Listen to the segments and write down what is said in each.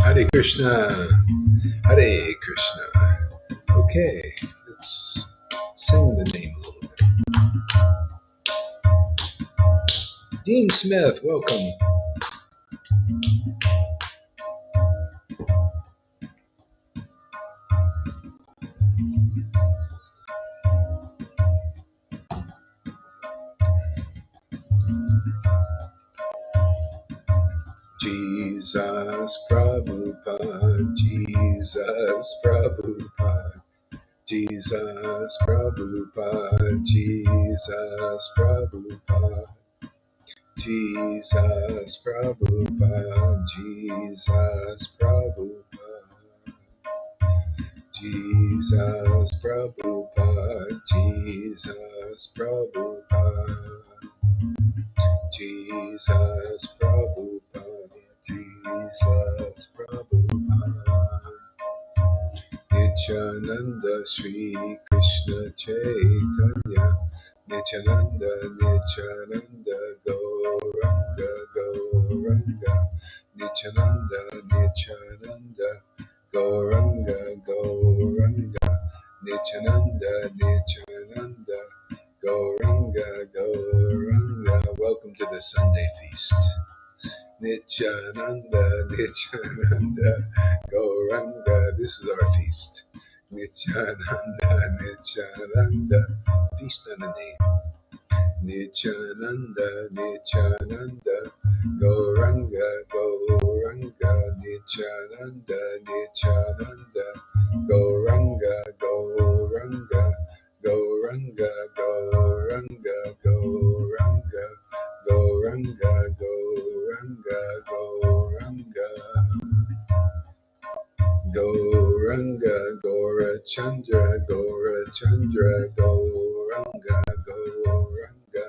Hare Krishna, Hare Krishna. Okay, let's sing the name a little bit. Dean Smith, welcome. Jesus Prabhupada, Jesus Prabhupada, Jesus Prabhupada, Jesus Prabhupada, Jesus Prabhupada, Jesus Prabhupada, Jesus Prabhupada, Jesus Prabhupada, Jesus Prabhupada, Jesus Prabhupada. Nityananda Sri Krishna Chaitanya, Nityananda, Nityananda, Gauranga, Gauranga, Nityananda, Nityananda, Gauranga, Gauranga, Nityananda, Nityananda, Gauranga, Gauranga. Welcome to the Sunday feast. Nityananda, Nityananda, Gauranga. This is our feast. Nityananda, Nityananda, feast on the name. Nityananda, Nityananda, Gauranga, Gauranga, Nityananda, Nityananda, Gauranga, Gauranga, Gauranga, Gauranga, Gauranga, Gauranga, Gauranga, Gauranga, Gauranga, Gaurachandra, Gaurachandra, Gauranga, Gauranga,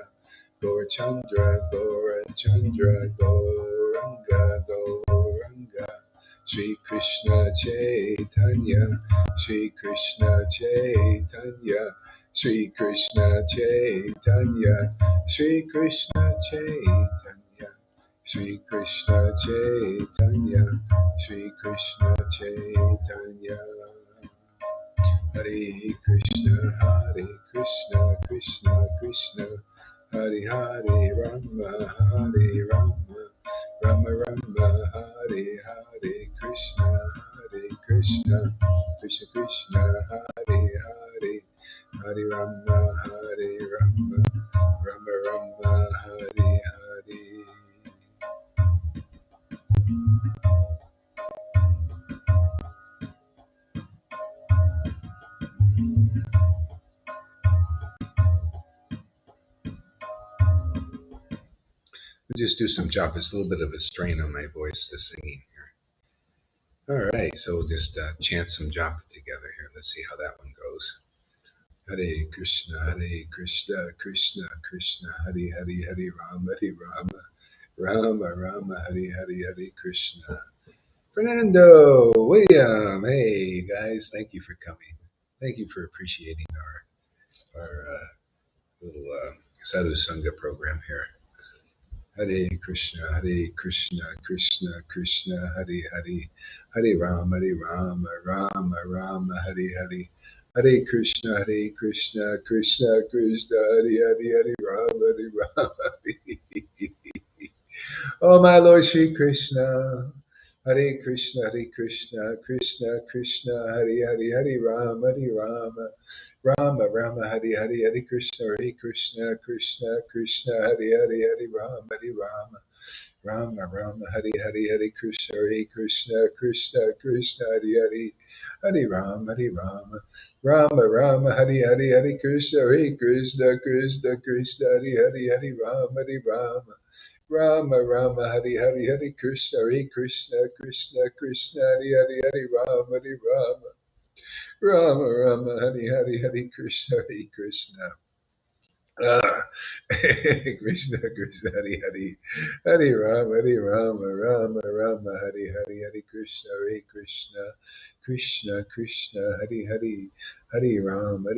Gaurachandra, Gaurachandra, Gauranga, Gauranga, Shri Krishna Chaitanya, Shri Krishna Chaitanya, Shri Krishna Chaitanya, Shri Krishna Chaitanya, Shri Krishna Chaitanya, Shri Krishna Chaitanya. Hare Krishna, Hare Krishna, Krishna Krishna, Hare Hare, Rama Hare Rama, Rama Rama, Hare Hare, Krishna Hare Krishna, Krishna Krishna, Hare Hare, Hare Rama, Hare Rama, Rama Rama, Hare Hare. We'll just do some japa. It's a little bit of a strain on my voice to singing here. All right, so we'll just chant some japa together here. Let's see how that one goes. Hare Krishna, Krishna Krishna, Hare Hare, Hare Rama, Rama Rama, Hare Hare, Hare Krishna. Fernando, William, hey guys, thank you for coming. Thank you for appreciating our little Sadhu Sangha program here. Hare Krishna, Krishna Krishna, Hare Hare, Hare Rama, Rama Rama, Hare Hare, Hare Krishna, Krishna Krishna, Hare Hare, Hare Rama, Hare. Oh my Lord Shri Krishna, Hare Krishna, Krishna Krishna, Hare Hare, Hare Rama, Rama Rama, Hare Hare, Hare Krishna, Krishna Krishna, Hare Hare, Hare Rama, Rama Rama Hari Hari Hari Krishna Krishna Krishna Krishna Hari Hari Hari Rama Rama Rama Hari Hari Hari Krishna Krishna Krishna Krishna Hari Hari Hari Rama Rama Rama Hari Hari Hari Krishna Krishna Krishna Krishna Hari Hari Hari Rama Rama Rama Hari Hari Hari Krishna Krishna Krishna Krishna Hari Hari Hari Rama Rama Hari Hari Hari Krishna Krishna Krishna Krishna Hari Hari Hari Rama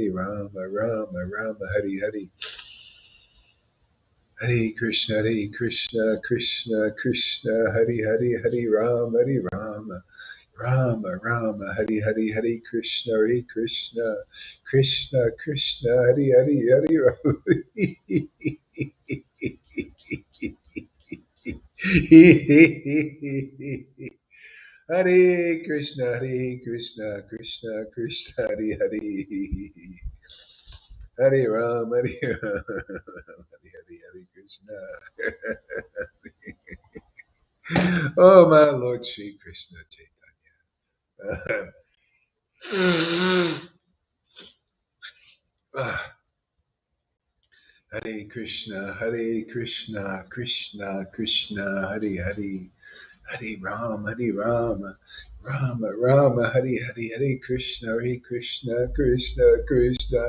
Rama Hari Hari Hare Krishna Krishna Krishna Hari Hari Hari Rama Rama Rama Hari Hari Hari Krishna Krishna Krishna Krishna Hari Hari Hari Rama Hare Krishna Krishna Krishna Hari Hari Hare Ram, Hare Ram, Hare Krishna. Oh, my Lord Sri Krishna Chaitanya. Hare Krishna, Krishna Krishna, Hare Hare. Hare Rama, Rama Rama, Hare Krishna, Krishna Krishna,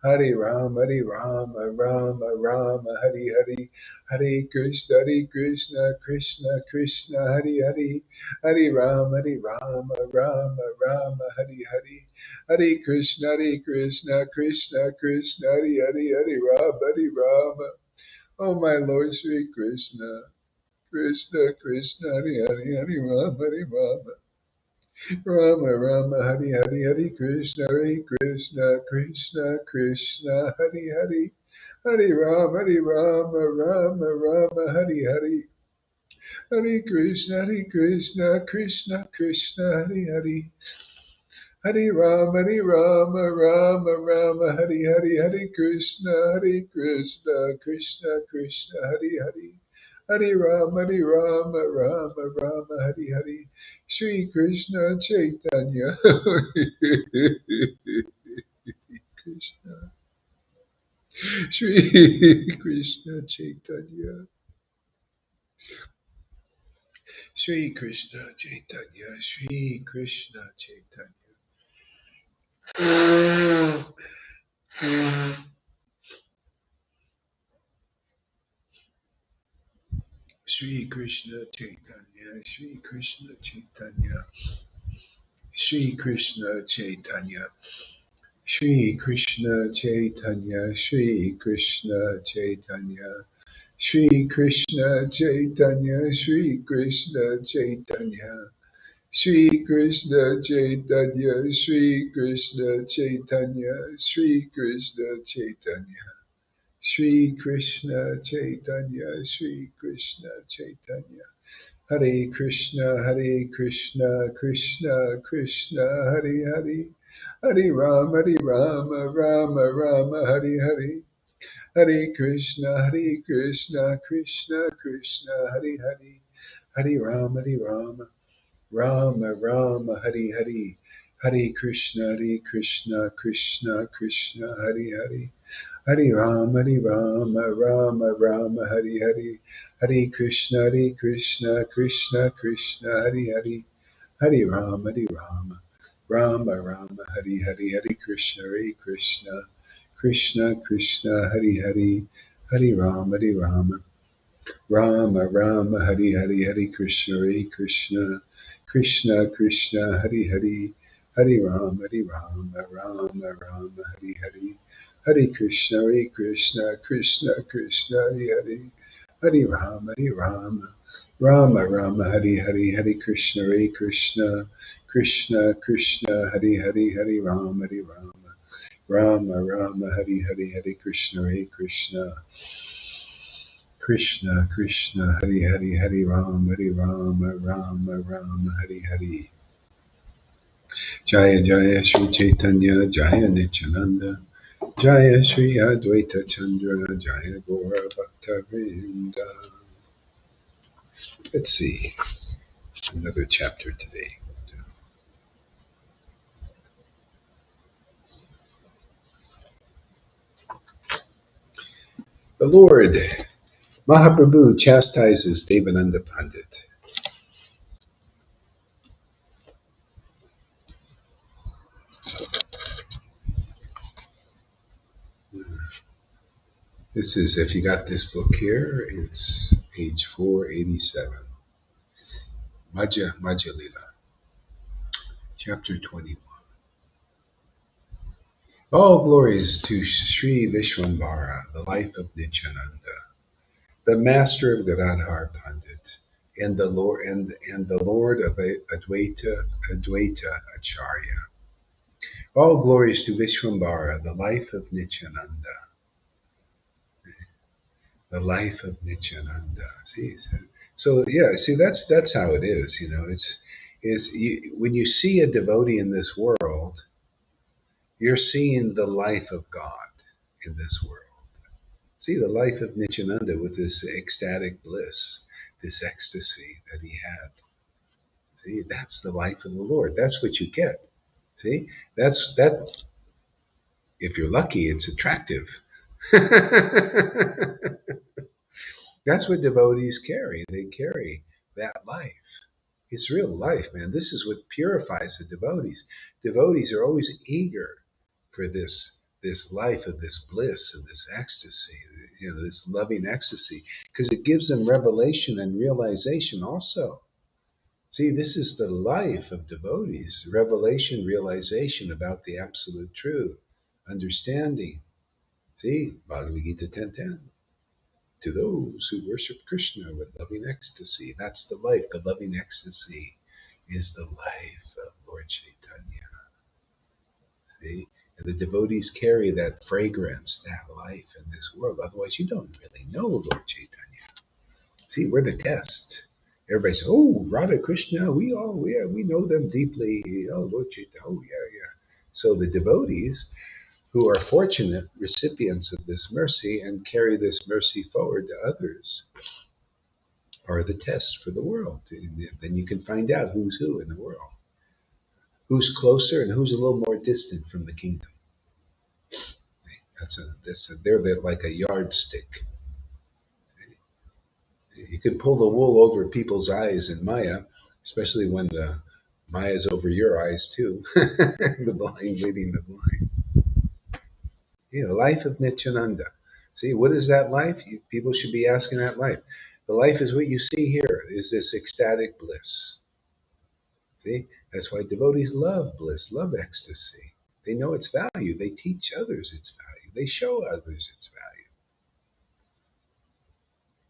Hare Rama, Rama Rama, Hare Krishna, Krishna Krishna, Hare Rama, Rama, Hare Krishna, Krishna Krishna, Hare Rama. Oh, my Lord Sri Krishna. Krishna Krishna Hare Rama Rama Hare Krishna Krishna Krishna Hare Rama Rama Hare Krishna Krishna Krishna Hare Rama Hare Krishna Krishna Hare Rama Hare Shri Krishna Chaitanya Krishna Shri Krishna Chaitanya Shri Krishna Chaitanya Shri Krishna Chaitanya Shri Krishna Chaitanya Shri Krishna Chaitanya Shri Krishna Chaitanya Shri Krishna Chaitanya Shri Krishna Chaitanya Shri Krishna Chaitanya Shri Krishna Chaitanya Shri Krishna Chaitanya Shri Krishna Chaitanya Shri Krishna Chaitanya Shri Krishna Chaitanya Shri Krishna Chaitanya Hare Krishna Krishna Krishna Hare Hare Hare Rama Rama Rama Hare Hare Hare Krishna Krishna Krishna Hare Hare Hare Rama Rama Hare Hare Hare Krishna Krishna Krishna Hare Hare Hare Rama Rama Hare Hare Hare Krishna Krishna Krishna Hare Hare Hare Rama Rama Hare Hare Hare Krishna Krishna Krishna Hare Hare Hare Rama Rama Hare Hare Hare Krishna Krishna Krishna Hare Hare Hare Rama Rama Hare Hare Hare Krishna Krishna Krishna Hare Hare Hare Rama Rama Hare Hare Hare Krishna Krishna Krishna Hare Hare Hare Rama Rama Hare Hare Hare Krishna Krishna Krishna Hare Hare Hare Rama Rama Hare Hare Jaya Jaya Sri Chaitanya Jaya Nityananda Jaya Sri Advaita Chandra Jaya Gaura Bhakta Vrinda Let's see. Another chapter today. The Lord Mahaprabhu chastises Devananda Pandit. This is, if you got this book here, it's page 487. Majja Lila, chapter 21. All glories to Sri Vishwambara, the life of Nityananda, the master of Gadadhar Pandit, and the Lord of Advaita Acharya. All glories to Vishwambara, the life of Nityananda. The life of Nityananda. See, so yeah, see that's how it is. When you see a devotee in this world, you're seeing the life of God in this world. See the life of Nityananda with this ecstatic bliss, this ecstasy that he had. See, that's the life of the Lord. That's what you get. See, that's that. If you're lucky, it's attractive. That's what devotees carry. They carry that life. It's real life, man. This is what purifies the devotees. Devotees are always eager for this life of this bliss and this ecstasy, this loving ecstasy, because it gives them revelation and realization also. See, this is the life of devotees, revelation, realization about the absolute truth, understanding. See, Bhagavad Gita 10:10. To those who worship Krishna with loving ecstasy. That's the life. The loving ecstasy is the life of Lord Caitanya. See? And the devotees carry that fragrance, that life in this world. Otherwise, you don't really know Lord Caitanya. See, we're the test. Everybody says, oh, Radha Krishna, we know them deeply. Oh, Lord Chaitanya, oh, yeah. So the devotees who are fortunate recipients of this mercy and carry this mercy forward to others are the test for the world. Then you can find out who's who in the world, who's closer and who's a little more distant from the kingdom. They're like a yardstick. You can pull the wool over people's eyes in Maya, especially when the Maya's over your eyes too. The blind leading the blind. Life of Nityananda. See, what is that life? People should be asking that life. The life is what you see here, is this ecstatic bliss. See, that's why devotees love bliss, love ecstasy. They know its value. They teach others its value. They show others its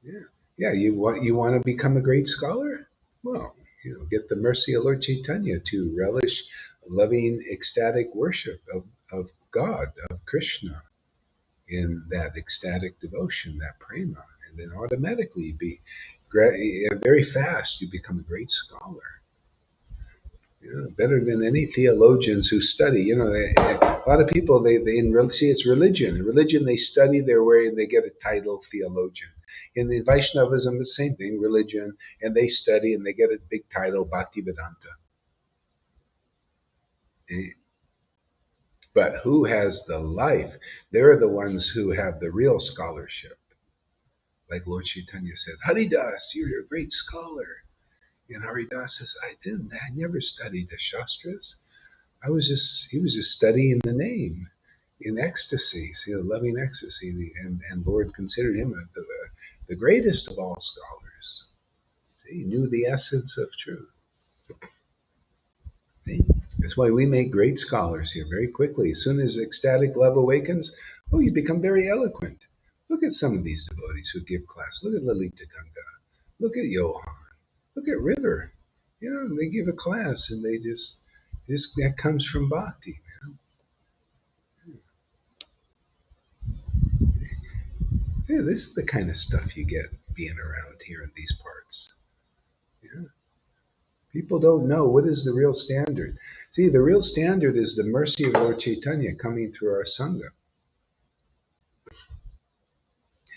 value. Yeah. You want to become a great scholar? Well, get the mercy of Lord Caitanya to relish loving, ecstatic worship of God, of Krishna, in that ecstatic devotion, that prema, and then automatically very fast you become a great scholar. Better than any theologians who study. A lot of people see it's religion. In religion, they study their way and they get a title theologian. In the Vaishnavism, the same thing, religion, and they study and they get a big title, Bhaktivedanta. But who has the life? They're the ones who have the real scholarship. Like Lord Caitanya said, Haridas, you're a great scholar. And Haridas says, I never studied the Shastras. He was just studying the name in ecstasy, loving ecstasy. And Lord considered him the greatest of all scholars. He knew the essence of truth. That's why we make great scholars here very quickly. As soon as ecstatic love awakens, you become very eloquent. Look at some of these devotees who give class. Look at Lalita Ganga. Look at Johan. Look at River. They give a class and that comes from bhakti. Yeah, this is the kind of stuff you get being around here in these parts. Yeah. People don't know what is the real standard. See, the real standard is the mercy of Lord Caitanya coming through our Sangha.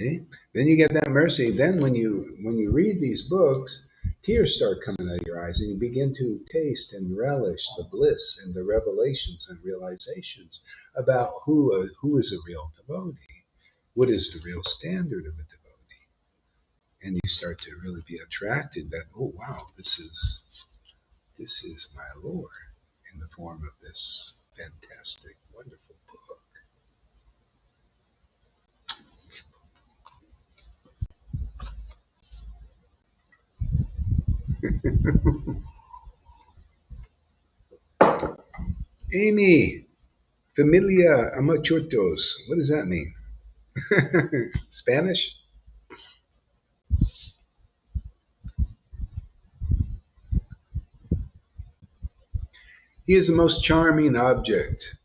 Okay? Then you get that mercy. Then when you read these books, tears start coming out of your eyes, and you begin to taste and relish the bliss and the revelations and realizations about who is a real devotee, what is the real standard of a devotee, and you start to really be attracted that, oh wow, this is my Lord in the form of this fantastic, wonderful book. Amy, familia amachutos. What does that mean? Spanish? He is the most charming object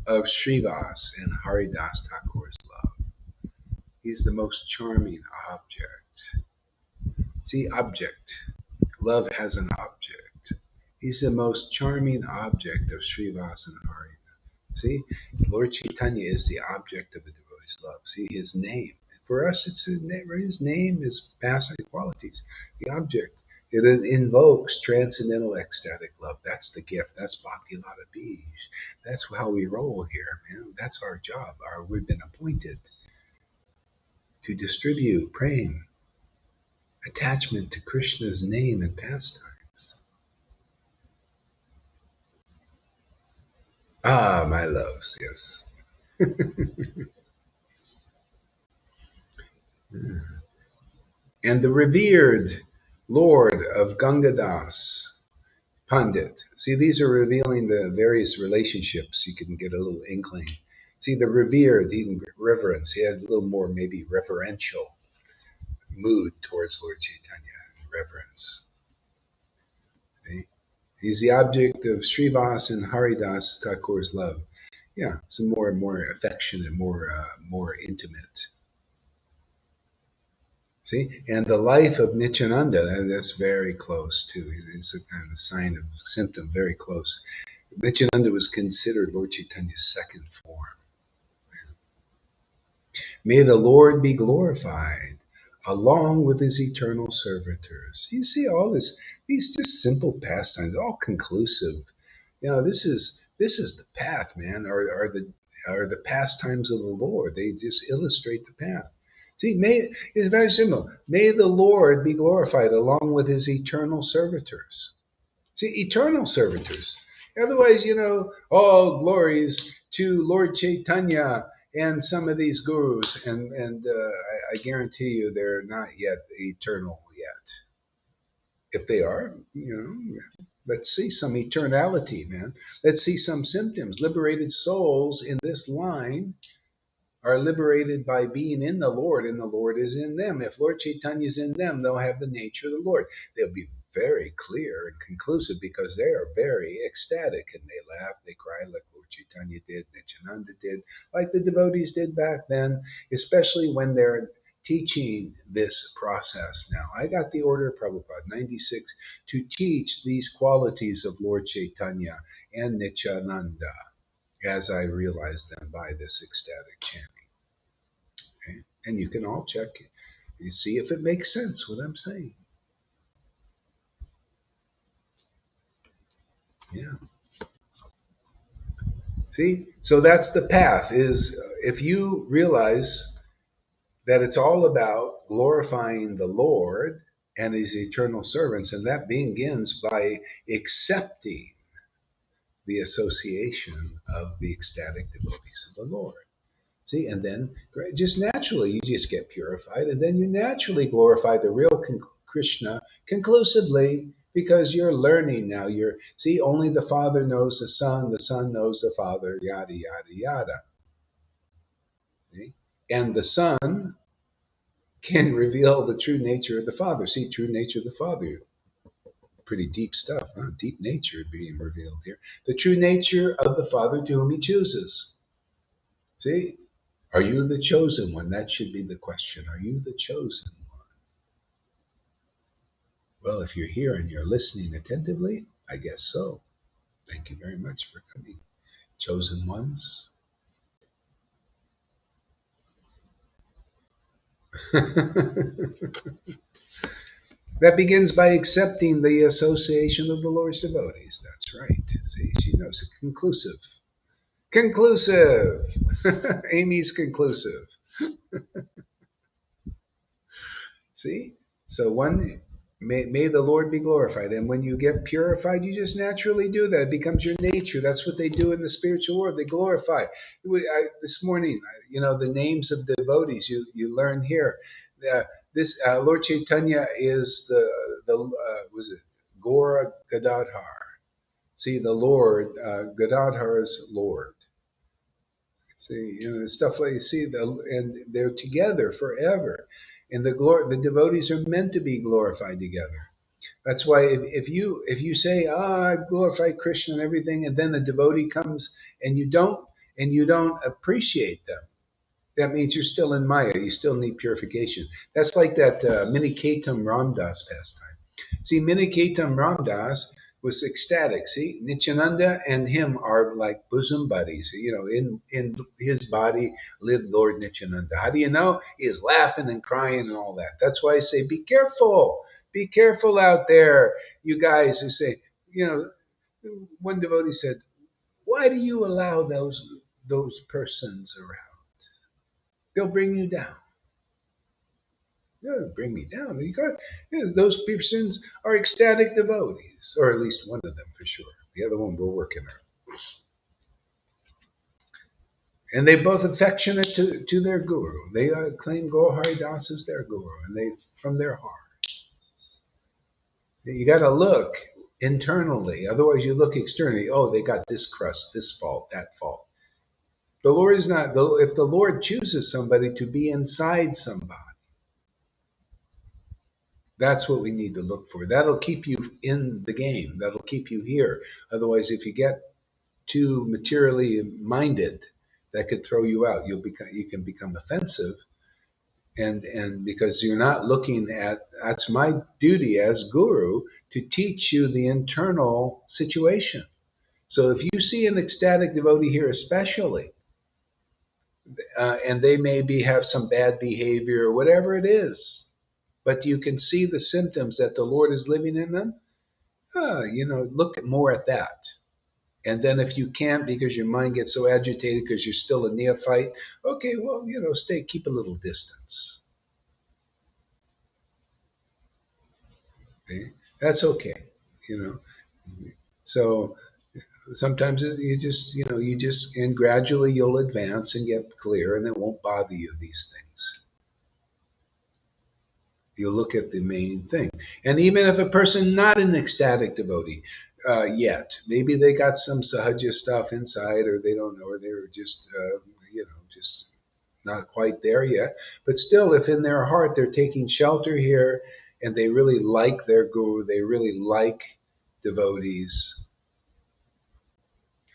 of Srivas and Haridas Thakur's love. He's the most charming object. See, object. Love has an object. He's the most charming object of Srivas and Haridas. See, Lord Caitanya is the object of the devotee's love. See, his name. For us, it's his name is passing qualities. The object. It invokes transcendental ecstatic love. That's the gift. That's Bhakti Lata Bij. That's how we roll here, man. That's our job. We've been appointed to distribute praying, attachment to Krishna's name and pastimes. Ah, my loves, yes. And the revered Lord of Gangadas, Pandit. See, these are revealing the various relationships. You can get a little inkling. See, the revered, the reverence. He had a little more maybe reverential mood towards Lord Caitanya, reverence. Okay? He's the object of Srivas and Haridas Thakur's love. Yeah, some more and more affectionate, more intimate. See, and the life of Nityananda, that's very close too. It's a kind of sign of symptom, very close. Nityananda was considered Lord Chaitanya's second form. May the Lord be glorified along with his eternal servitors. You see all this, these just simple pastimes, all conclusive. You know, this is the path, man, are the pastimes of the Lord. They just illustrate the path. See, it's very simple. May the Lord be glorified along with his eternal servitors. See, eternal servitors. Otherwise, all glories to Lord Caitanya and some of these gurus, and I guarantee you they're not yet eternal yet. If they are, let's see some eternality, man. Let's see some symptoms. Liberated souls in this line are liberated by being in the Lord, and the Lord is in them. If Lord Chaitanya is in them, they'll have the nature of the Lord. They'll be very clear and conclusive because they are very ecstatic, and they laugh, they cry like Lord Chaitanya did, Nityananda did, like the devotees did back then, especially when they're teaching this process now. I got the order of Prabhupada, 96, to teach these qualities of Lord Chaitanya and Nityananda as I realized them by this ecstatic chanting. Okay? And you can all check it. You see if it makes sense what I'm saying. Yeah. See? So that's the path, is if you realize that it's all about glorifying the Lord and his eternal servants, and that begins by accepting the association of the ecstatic devotees of the Lord. See, and then just naturally you just get purified, and then you naturally glorify the real Krishna conclusively because you're learning now. See, only the Father knows the Son knows the Father, yada, yada, yada. See? And the Son can reveal the true nature of the Father. See, true nature of the Father. Pretty deep stuff, huh? Deep nature being revealed here. The true nature of the Father to whom he chooses. See? Are you the chosen one? That should be the question. Are you the chosen one? Well, if you're here and you're listening attentively, I guess so. Thank you very much for coming. Chosen ones. That begins by accepting the association of the Lord's devotees. That's right. See, she knows it. Conclusive. Conclusive. Amy's conclusive. See? So one, may the Lord be glorified. And when you get purified, you just naturally do that. It becomes your nature. That's what they do in the spiritual world. They glorify. This morning, the names of devotees you learn here. This Lord Caitanya is was it Gora Gadadhar? See, the Lord, Gadadhar is Lord. See, stuff like you see, and they're together forever, and the devotees are meant to be glorified together. That's why if you say, I glorify Krishna and everything, and then a devotee comes and you don't appreciate them, that means you're still in Maya. You still need purification. That's like that Minikaitam Ramdas pastime. See, Minikaitam Ramdas was ecstatic. See, Nityananda and him are like bosom buddies. In his body lived Lord Nityananda. How do you know? He is laughing and crying and all that. That's why I say, be careful out there, you guys who say, one devotee said, why do you allow those persons around? They'll bring you down. They'll bring me down. Those persons are ecstatic devotees, or at least one of them for sure. The other one we're working on. And they both affectionate to their guru. They claim Gaur Hari Das as their guru, and they from their heart. You got to look internally, otherwise you look externally. Oh, they got this crust, this fault, that fault. The Lord is not. If the Lord chooses somebody to be inside somebody, that's what we need to look for. That'll keep you in the game. That'll keep you here. Otherwise, if you get too materially minded, that could throw you out. You can become offensive, and because you're not looking at. That's my duty as guru to teach you the internal situation. So if you see an ecstatic devotee here, especially, and they maybe have some bad behavior or whatever it is, but you can see the symptoms that the Lord is living in them, look more at that. And then if you can't because your mind gets so agitated because you're still a neophyte, okay, well, keep a little distance. Okay? That's okay, So sometimes and gradually you'll advance and get clear and it won't bother you, these things. You look at the main thing. And even if a person not an ecstatic devotee yet, maybe they got some sahaja stuff inside, or they don't know, or they're just, just not quite there yet. But still, if in their heart they're taking shelter here and they really like their guru, they really like devotees,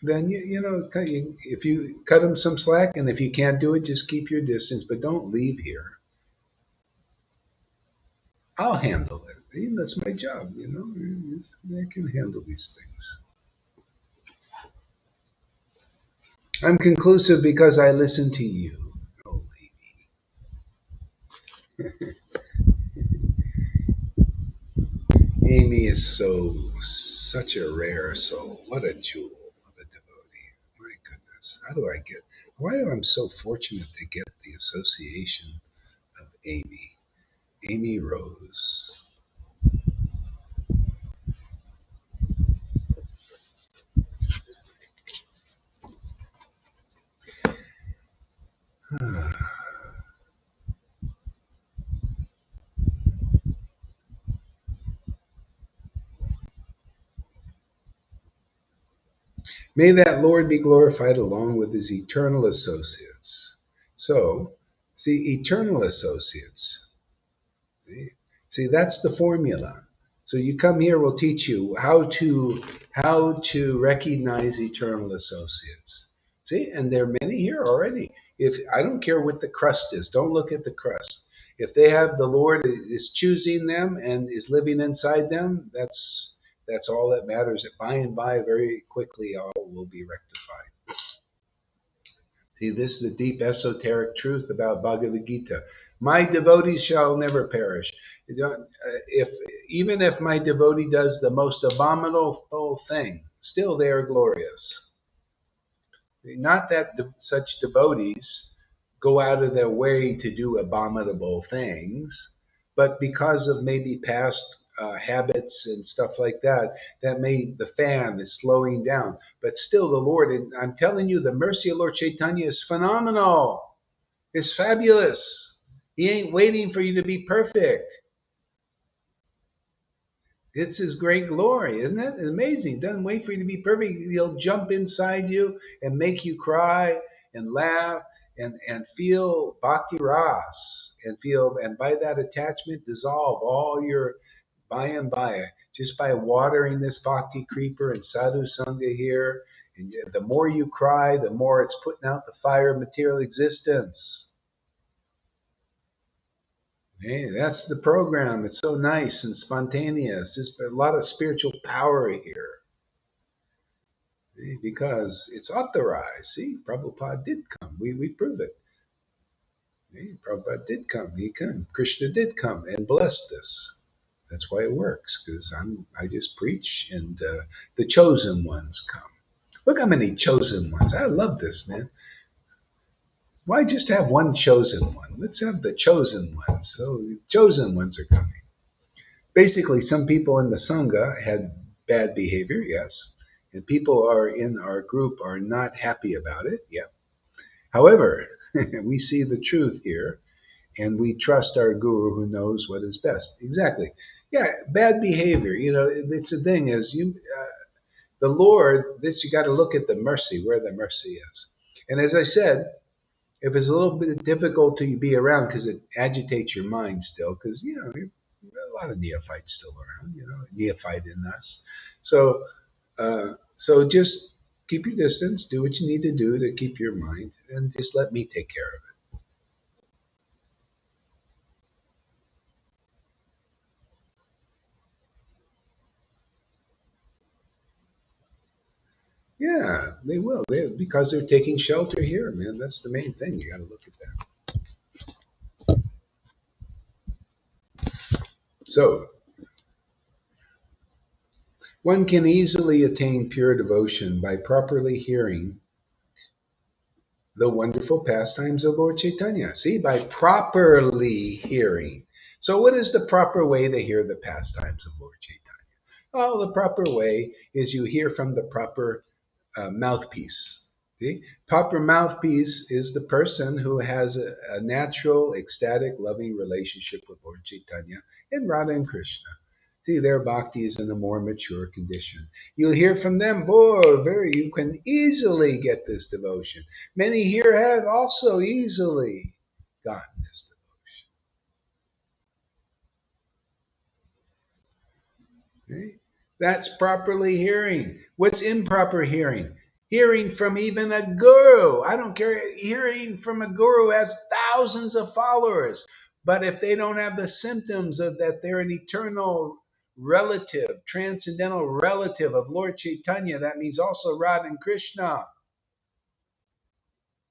then, if you cut them some slack, and if you can't do it, just keep your distance, but don't leave here. I'll handle it. That's my job, I can handle these things. I'm conclusive because I listen to you, oh lady. Amy is such a rare soul. What a jewel of a devotee. My goodness. Why am I so fortunate to get the association of Amy? Amy Rose. May that Lord be glorified along with his eternal associates. So, see, eternal associates. See, that's the formula. So you come here, we'll teach you how to recognize eternal associates. See, and there are many here already. If I don't care what the crust is, don't look at the crust. If they have the Lord is choosing them and is living inside them, that's all that matters. By and by, very quickly, all will be rectified. See, this is the deep esoteric truth about Bhagavad Gita. My devotees shall never perish. If even if my devotee does the most abominable thing, still they are glorious. Not that such devotees go out of their way to do abominable things, but because of maybe past habits and stuff like that, the fan is slowing down. But still, the Lord, and I'm telling you, the mercy of Lord Caitanya is phenomenal. It's fabulous. He ain't waiting for you to be perfect. It's His great glory. Isn't that amazing? Doesn't wait for you to be perfect. He'll jump inside you and make you cry and laugh and feel bhakti ras and by that attachment dissolve all your by and by, just by watering this bhakti creeper and sadhu sangha here. And the more you cry, the more it's putting out the fire of material existence. Hey, that's the program. It's so nice and spontaneous. There's a lot of spiritual power here. Because it's authorized. See, Prabhupada did come. We prove it. Prabhupada did come. He came. Krishna did come and blessed us. That's why it works, because I just preach and the chosen ones come. Look how many chosen ones. I love this, man. Why just have one chosen one? Let's have the chosen ones. So the chosen ones are coming. Basically, some people in the Sangha had bad behavior, yes. And people are in our group are not happy about it, yeah. However, we see the truth here. And we trust our guru who knows what is best. Exactly. Yeah, bad behavior. It's the thing is the Lord, you got to look at the mercy, where the mercy is. And as I said, if it's a little bit difficult to be around because it agitates your mind still, because, a lot of neophytes still around, neophyte in us. So just keep your distance, do what you need to do to keep your mind, and just let me take care of it. Yeah, they will. Because they're taking shelter here, man. That's the main thing. You got to look at that. So, one can easily attain pure devotion by properly hearing the wonderful pastimes of Lord Caitanya. See, by properly hearing. So, what is the proper way to hear the pastimes of Lord Caitanya? Oh, the proper way is you hear from the proper mouthpiece. See? Proper mouthpiece is the person who has a natural, ecstatic, loving relationship with Lord Caitanya and Radha and Krishna. See, their bhakti is in a more mature condition. You'll hear from them, you can easily get this devotion. Many here have also easily gotten this devotion. Okay? That's properly hearing. What's improper hearing? Hearing from even a guru. I don't care. Hearing from a guru who has thousands of followers. But if they don't have the symptoms of that they're an eternal relative, transcendental relative of Lord Caitanya, that means also Radha and Krishna.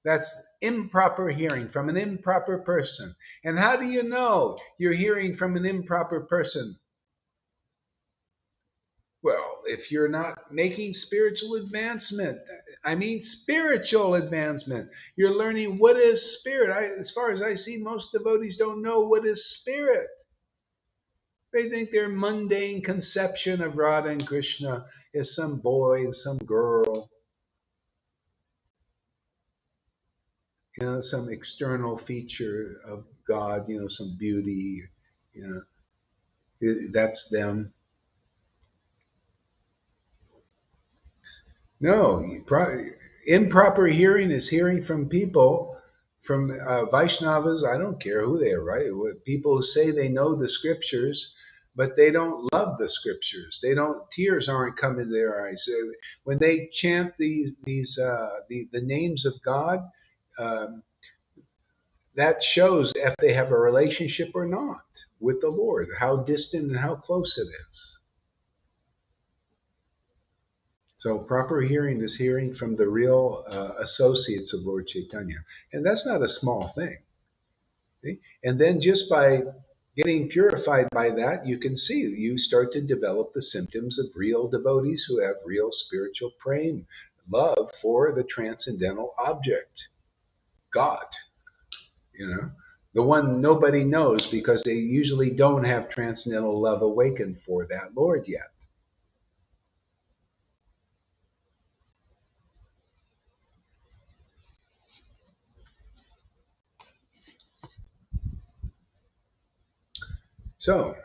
That's improper hearing from an improper person. And how do you know you're hearing from an improper person? Well, if you're not making spiritual advancement, spiritual advancement. You're learning what is spirit. As far as I see, most devotees don't know what is spirit. They think their mundane conception of Radha and Krishna is some boy and some girl, some external feature of God, some beauty, that's them. No, improper hearing is hearing from people, from Vaishnavas, I don't care who they are, right? People who say they know the scriptures, but they don't love the scriptures. Tears aren't coming to their eyes. When they chant the names of God, that shows if they have a relationship or not with the Lord, how distant and how close it is. So proper hearing is hearing from the real associates of Lord Caitanya. And that's not a small thing. See? And then just by getting purified by that, you can see you start to develop the symptoms of real devotees who have real spiritual prema, love for the transcendental object, God, you know, the one nobody knows because they usually don't have transcendental love awakened for that Lord yet. So,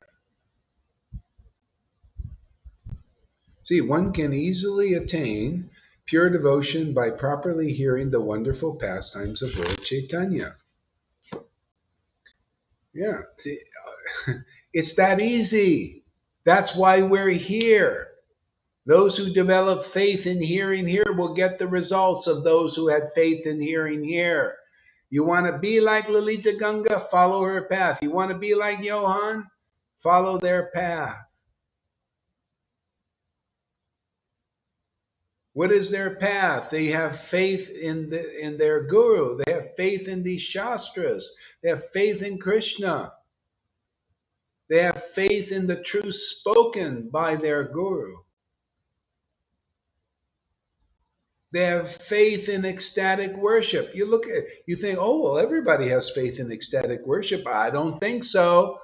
see, one can easily attain pure devotion by properly hearing the wonderful pastimes of Lord Caitanya. Yeah, see, it's that easy. That's why we're here. Those who develop faith in hearing here will get the results of those who had faith in hearing here. You want to be like Lalita Ganga? Follow her path. You want to be like Johan? Follow their path. What is their path? They have faith in their guru. They have faith in these shastras. They have faith in Krishna. They have faith in the truth spoken by their guru. They have faith in ecstatic worship. You look at, you think, oh, well, everybody has faith in ecstatic worship. I don't think so.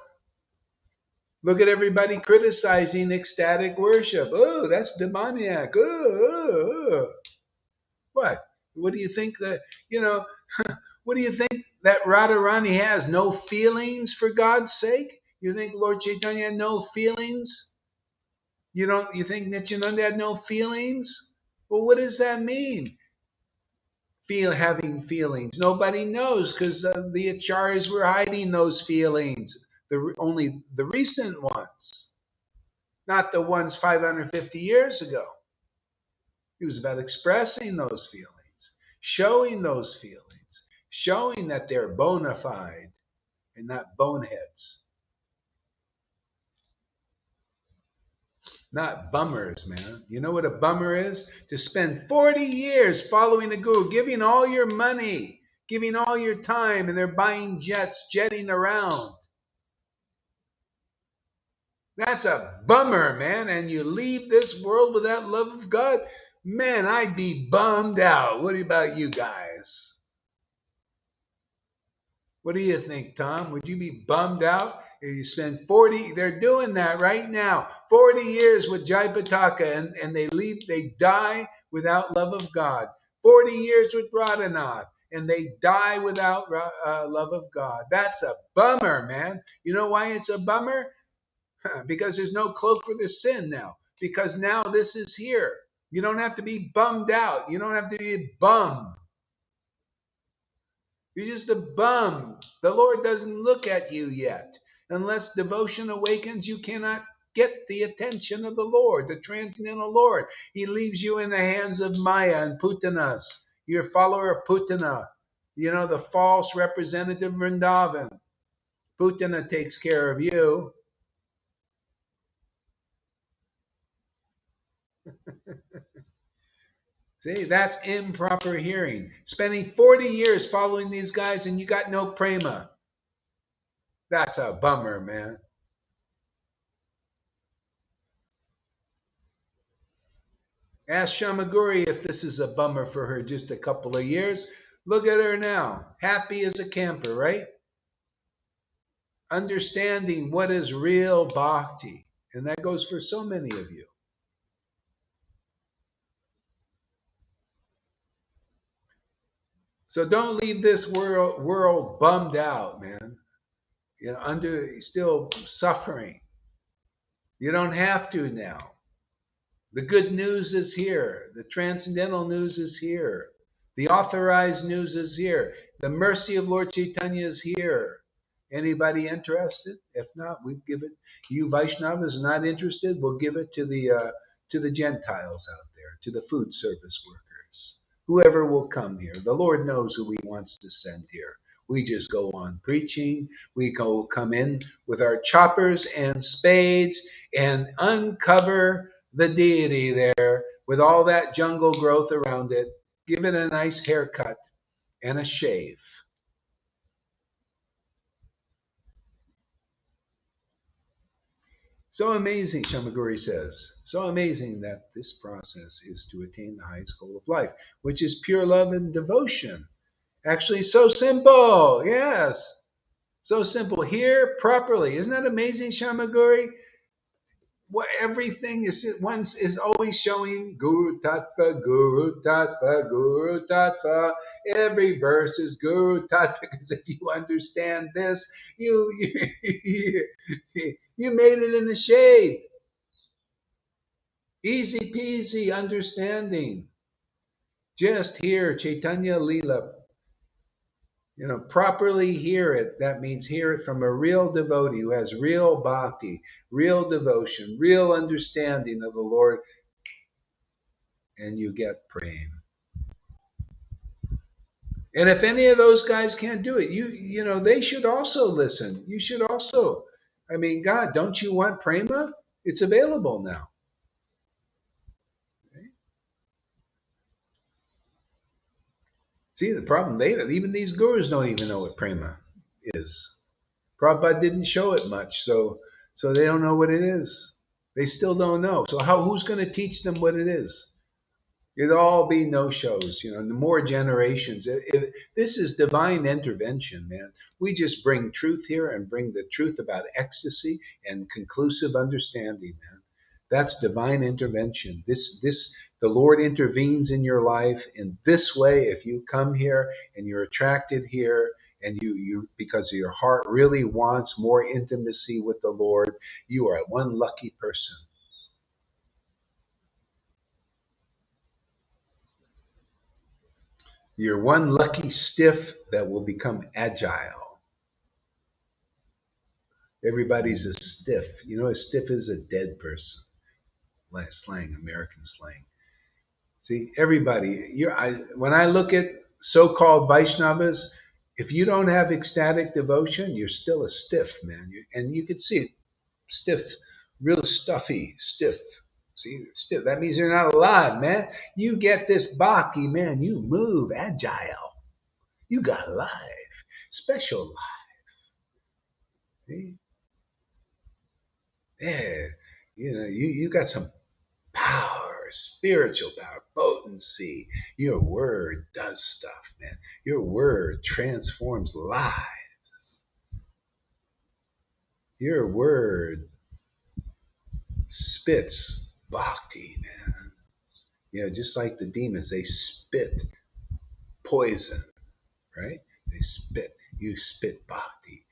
Look at everybody criticizing ecstatic worship. Oh, that's demoniac. What? What do you think that, you know, what do you think that Radharani has? No feelings, for God's sake? You think Lord Chaitanya had no feelings? You think Nityananda had no feelings? Well, what does that mean? Having feelings. Nobody knows because the acharyas were hiding those feelings. Only the recent ones, not the ones 550 years ago. It was about expressing those feelings, showing those feelings, showing that they're bona fide and not boneheads. Not bummers, man. You know what a bummer is? To spend 40 years following the guru, giving all your money, giving all your time, and they're buying jets, jetting around. That's a bummer, man. And you leave this world without love of God? Man, I'd be bummed out. What about you guys? What do you think, Tom? Would you be bummed out if you spend 40, they're doing that right now, 40 years with Jaipataka and they die without love of God. 40 years with Radhanath and they die without love of God. That's a bummer, man. You know why it's a bummer? Because there's no cloak for the sin now. Because now this is here. You don't have to be bummed out. You don't have to be bummed. You're just a bum. The Lord doesn't look at you yet. Unless devotion awakens, you cannot get the attention of the Lord, the transcendental Lord. He leaves you in the hands of Maya and Putanas. You're a follower of Putana. You know, the false representative of Vrindavan. Putana takes care of you. See, that's improper hearing. Spending 40 years following these guys and you got no prema. That's a bummer, man. Ask Shamaguri if this is a bummer for her just a couple of years. Look at her now. Happy as a camper, right? Understanding what is real bhakti. And that goes for so many of you. So don't leave this world bummed out, man. Still suffering. You don't have to now. The good news is here. The transcendental news is here. The authorized news is here. The mercy of Lord Caitanya is here. Anybody interested? If not, we give it. You Vaishnavas are not interested, we'll give it to the Gentiles out there, to the food service workers. Whoever will come here. The Lord knows who He wants to send here. We just go on preaching. We come in with our choppers and spades and uncover the deity there with all that jungle growth around it, give it a nice haircut and a shave. So amazing, Shamaguri says, so amazing that this process is to attain the highest goal of life, which is pure love and devotion. Actually, so simple. Yes. So simple. Hear properly. Isn't that amazing, Shamaguri? What everything is once is always showing Guru Tattva, Guru Tattva, Guru Tattva. Every verse is Guru Tattva, because if you understand this, you you made it in the shade. Easy peasy understanding. Just hear Chaitanya Leela. Properly hear it. That means hear it from a real devotee who has real bhakti, real devotion, real understanding of the Lord, and you get prema. And if any of those guys can't do it, they should also listen. You should also. I mean, God, don't you want prema? It's available now. Okay? See, the problem, even these gurus don't even know what prema is. Prabhupada didn't show it much, so they don't know what it is. They still don't know. So who's going to teach them what it is? It'd all be no-shows, the more generations. This is divine intervention, man. We just bring truth here and bring the truth about ecstasy and conclusive understanding, man. That's divine intervention. The Lord intervenes in your life in this way. If you come here and you're attracted here, and you because your heart really wants more intimacy with the Lord, you are one lucky person. You're one lucky stiff that will become agile. Everybody's a stiff. A stiff is a dead person. Slang, American slang. See, everybody. When I look at so-called Vaishnavas, if you don't have ecstatic devotion, you're still a stiff, man. And you can see it. Stiff, real stuffy, stiff. See, stiff. That means you're not alive, man. You get this bhakti, man. You move agile. You got life, special life. See? Yeah, you got some power, spiritual power, potency. Your word does stuff, man. Your word transforms lives. Your word spits bhakti, man. Just like the demons, they spit poison, right? They spit. You spit bhakti.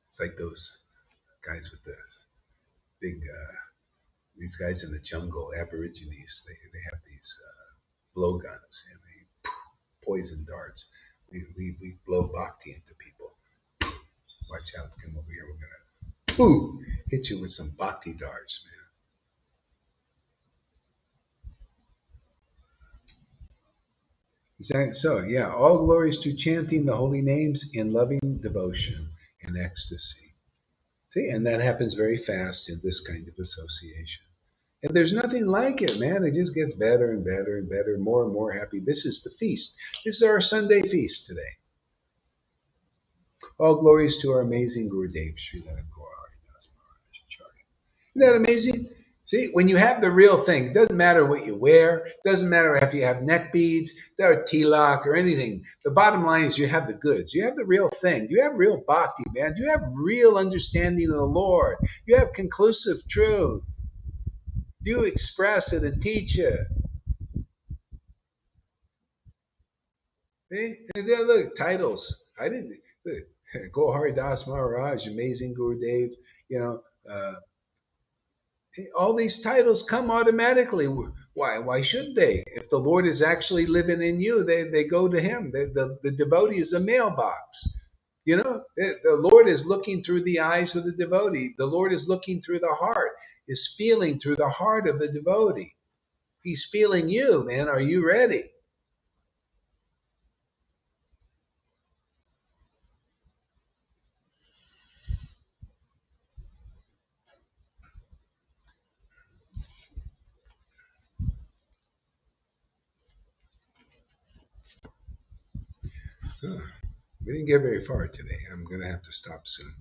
It's like those guys with the big, these guys in the jungle, Aborigines. They have these blowguns and they poison darts. We blow bhakti into people. Watch out! Come over here. We're gonna hit you with some bhakti darts, man. Is that so? Yeah, all glories to chanting the holy names in loving devotion and ecstasy. See, and that happens very fast in this kind of association. And there's nothing like it, man. It just gets better and better and better, more and more happy. This is the feast. This is our Sunday feast today. All glories to our amazing Gurudev, Srila Gaura. Isn't that amazing? See, when you have the real thing, it doesn't matter what you wear, it doesn't matter if you have neck beads, or tilak, or anything. The bottom line is you have the goods. You have the real thing. You have real bhakti, man. You have real understanding of the Lord. You have conclusive truth. You express it and teach it. See? And then look, titles. I didn't. Look, Gohari Das Maharaj, amazing Gurudev, all these titles come automatically. Why should they? If the Lord is actually living in you, they go to him. The devotee is a mailbox. The Lord is looking through the eyes of the devotee. The Lord is looking through the heart, is feeling through the heart of the devotee. He's feeling you, man. Are you ready? Oh, we didn't get very far today. I'm going to have to stop soon.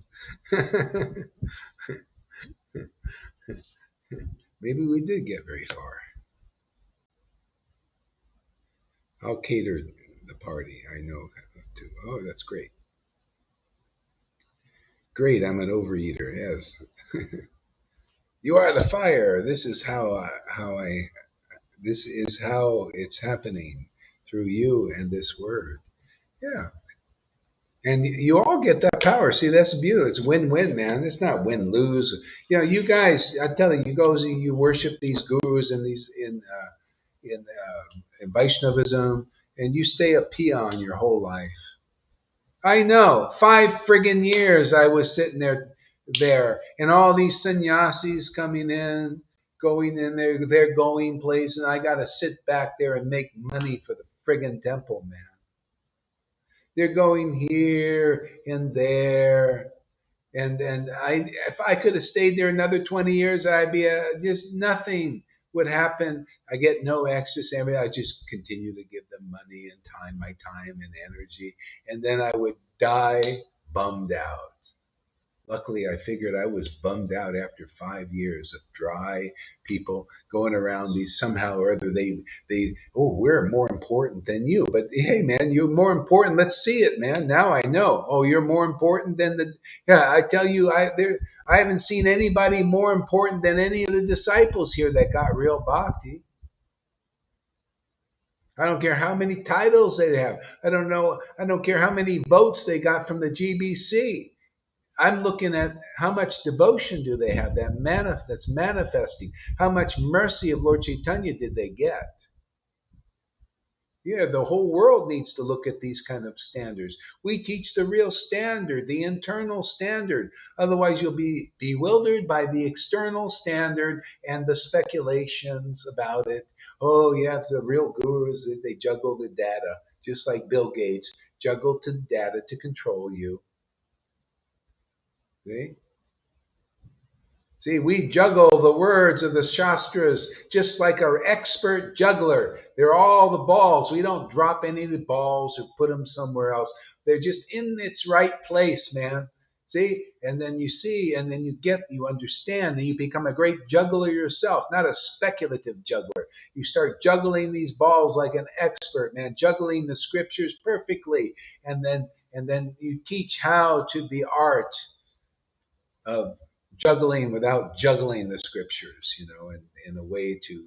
Maybe we did get very far. I'll cater the party. I know too. Oh, that's great. Great. I'm an overeater. Yes. You are the fire. This is this is how it's happening through you and this word. Yeah. And you all get that power. See, that's beautiful. It's win-win, man. It's not win-lose. You know, you guys. I tell you, you worship these gurus and these in Vaishnavism, and you stay a peon your whole life. I know. 5 friggin' years I was sitting there, and all these sannyasis coming in, going in there, they're going places, and I got to sit back there and make money for the friggin' temple, man. They're going here and there. And if I could have stayed there another 20 years, I'd be just nothing would happen. I get no access. I just continue to give them money and time, my time and energy, and then I would die bummed out. Luckily, I figured I was bummed out after 5 years of dry people going around these somehow or other. Oh, we're more important than you. But hey, man, you're more important. Let's see it, man. Now I know. Oh, you're more important than yeah, I tell you, I haven't seen anybody more important than any of the disciples here that got real bhakti. I don't care how many titles they have. I don't care how many votes they got from the GBC. I'm looking at how much devotion do they have that's manifesting. How much mercy of Lord Caitanya did they get? Yeah, the whole world needs to look at these kind of standards. We teach the real standard, the internal standard. Otherwise, you'll be bewildered by the external standard and the speculations about it. Oh, yeah, the real gurus, they juggle the data, just like Bill Gates juggled the data to control you. See? See, we juggle the words of the Shastras just like our expert juggler. They're all the balls. We don't drop any of the balls or put them somewhere else. They're just in its right place, man. See? And then you see, and then you understand, and you become a great juggler yourself, not a speculative juggler. You start juggling these balls like an expert, man, juggling the scriptures perfectly. And then you teach how to the art of juggling without juggling the scriptures, in a way to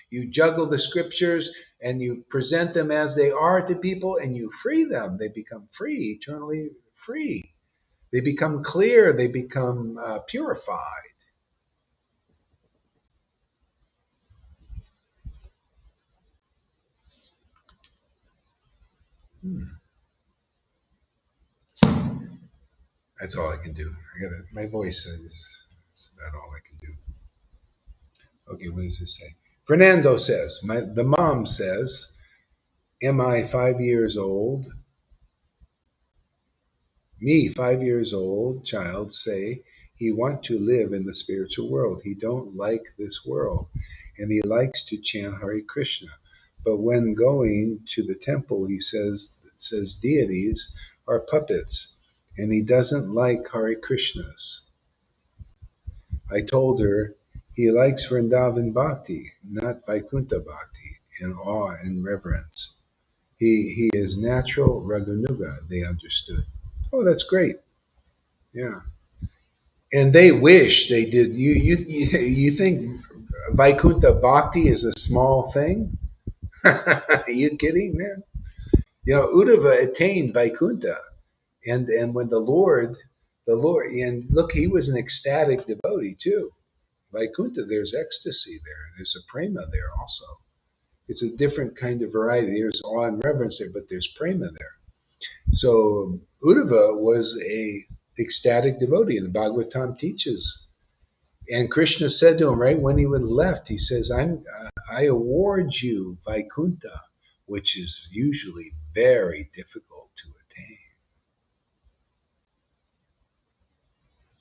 you juggle the scriptures and you present them as they are to people and you free them. They become free, eternally free. They become clear. They become purified. That's all I can do. My voice is about all I can do. Okay, what does this say? Fernando says, the mom says, am I 5 years old? Me, 5 years old, child, say he want to live in the spiritual world. He don't like this world, and he likes to chant Hare Krishna. But when going to the temple, he says deities are puppets, and he doesn't like Hare Krishnas. I told her he likes Vrindavan Bhakti, not Vaikuntha Bhakti, in awe and reverence. He is natural Raganuga, they understood. Oh, that's great. Yeah. And they wish they did. You think Vaikuntha Bhakti is a small thing? Are you kidding, man? Uddhava attained Vaikuntha. And when the Lord, and look, he was an ecstatic devotee too. Vaikuntha, there's ecstasy there. There's a prema there also. It's a different kind of variety. There's awe and reverence there, but there's prema there. So Uddhava was a ecstatic devotee, and the Bhagavatam teaches. And Krishna said to him right when he was left, he says, I award you Vaikuntha, which is usually very difficult to attain.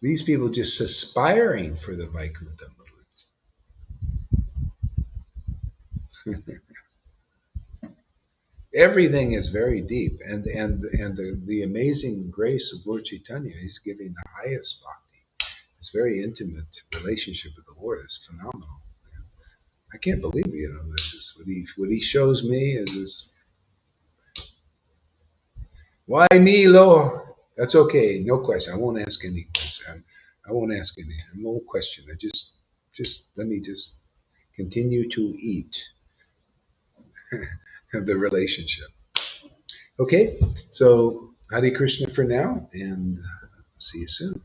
These people just aspiring for the Vaikuntha moods. Everything is very deep, and the amazing grace of Lord Caitanya, he's giving the highest bhakti. This very intimate relationship with the Lord is phenomenal. I can't believe, this is what he shows me is this. Why me, Lord? That's okay. No question. I won't ask any question. I won't ask any. No question. Just let me just continue to eat the relationship. Okay. So Hare Krishna for now, and see you soon.